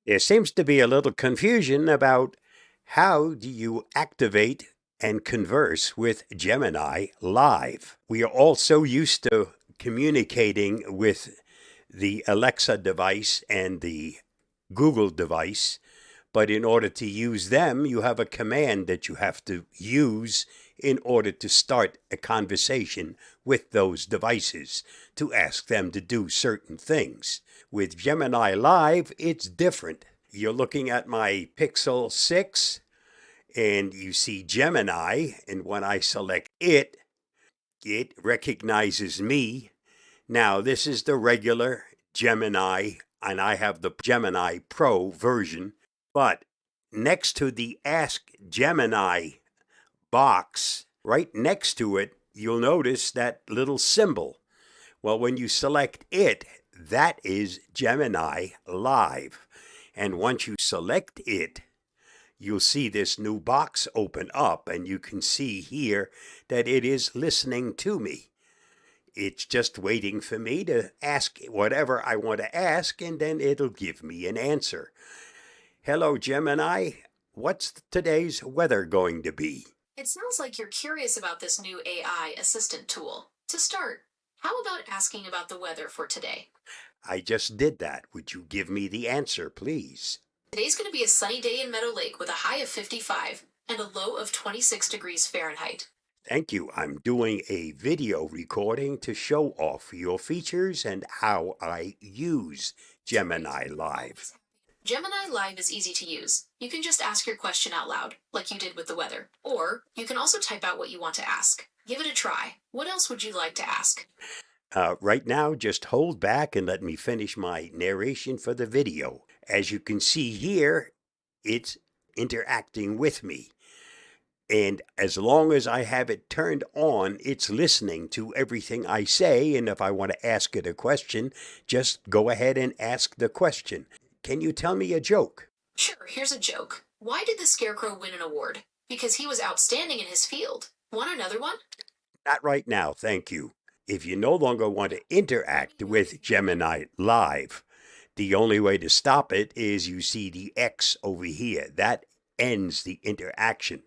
There seems to be a little confusion about how do you activate and converse with Gemini live. We are all so used to communicating with the Alexa device and the Google device, but in order to use them, you have a command that you have to use in order to start a conversation with those devices to ask them to do certain things. With Gemini Live, it's different. You're looking at my Pixel 6 and you see Gemini, and when I select it, it recognizes me. Now, this is the regular Gemini, and I have the Gemini Pro version. But next to the Ask Gemini box, right next to it, you'll notice that little symbol. Well, when you select it, that is Gemini Live. And once you select it, you'll see this new box open up, and you can see here that it is listening to me. It's just waiting for me to ask whatever I want to ask, and then it'll give me an answer. Hello, Gemini. What's today's weather going to be? It sounds like you're curious about this new AI assistant tool. To start, how about asking about the weather for today? I just did that. Would you give me the answer, please? Today's going to be a sunny day in Meadow Lake with a high of 55 and a low of 26 degrees Fahrenheit. Thank you. I'm doing a video recording to show off your features and how I use Gemini Live. Gemini Live is easy to use. You can just ask your question out loud, like you did with the weather. Or you can also type out what you want to ask. Give it a try. What else would you like to ask? Right now, just hold back and let me finish my narration for the video. As you can see here, it's interacting with me. And as long as I have it turned on, it's listening to everything I say. And if I want to ask it a question, just go ahead and ask the question. Can you tell me a joke? Sure, here's a joke. Why did the Scarecrow win an award? Because he was outstanding in his field. Want another one? Not right now, thank you. If you no longer want to interact with Gemini Live, the only way to stop it is you see the X over here. That ends the interaction.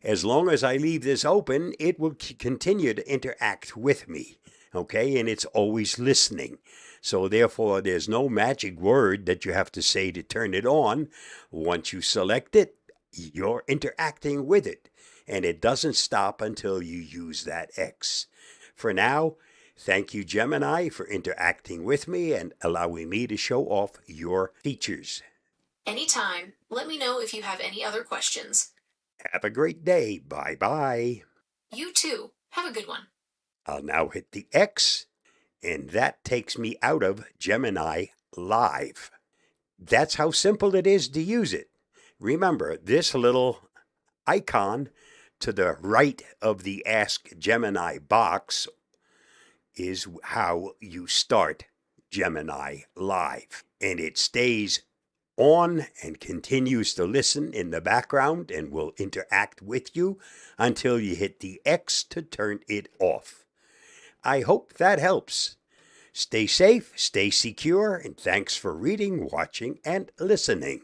As long as I leave this open, it will continue to interact with me, okay? And it's always listening. So therefore, there's no magic word that you have to say to turn it on. Once you select it, you're interacting with it. And it doesn't stop until you use that X. For now, thank you, Gemini, for interacting with me and allowing me to show off your features. Anytime. Let me know if you have any other questions. Have a great day. Bye-bye. You too. Have a good one. I'll now hit the X, and that takes me out of Gemini Live. That's how simple it is to use it. Remember, this little icon to the right of the Ask Gemini box is how you start Gemini Live. And it stays on and continues to listen in the background and will interact with you until you hit the X to turn it off. I hope that helps. Stay safe, stay secure, and thanks for reading, watching, and listening.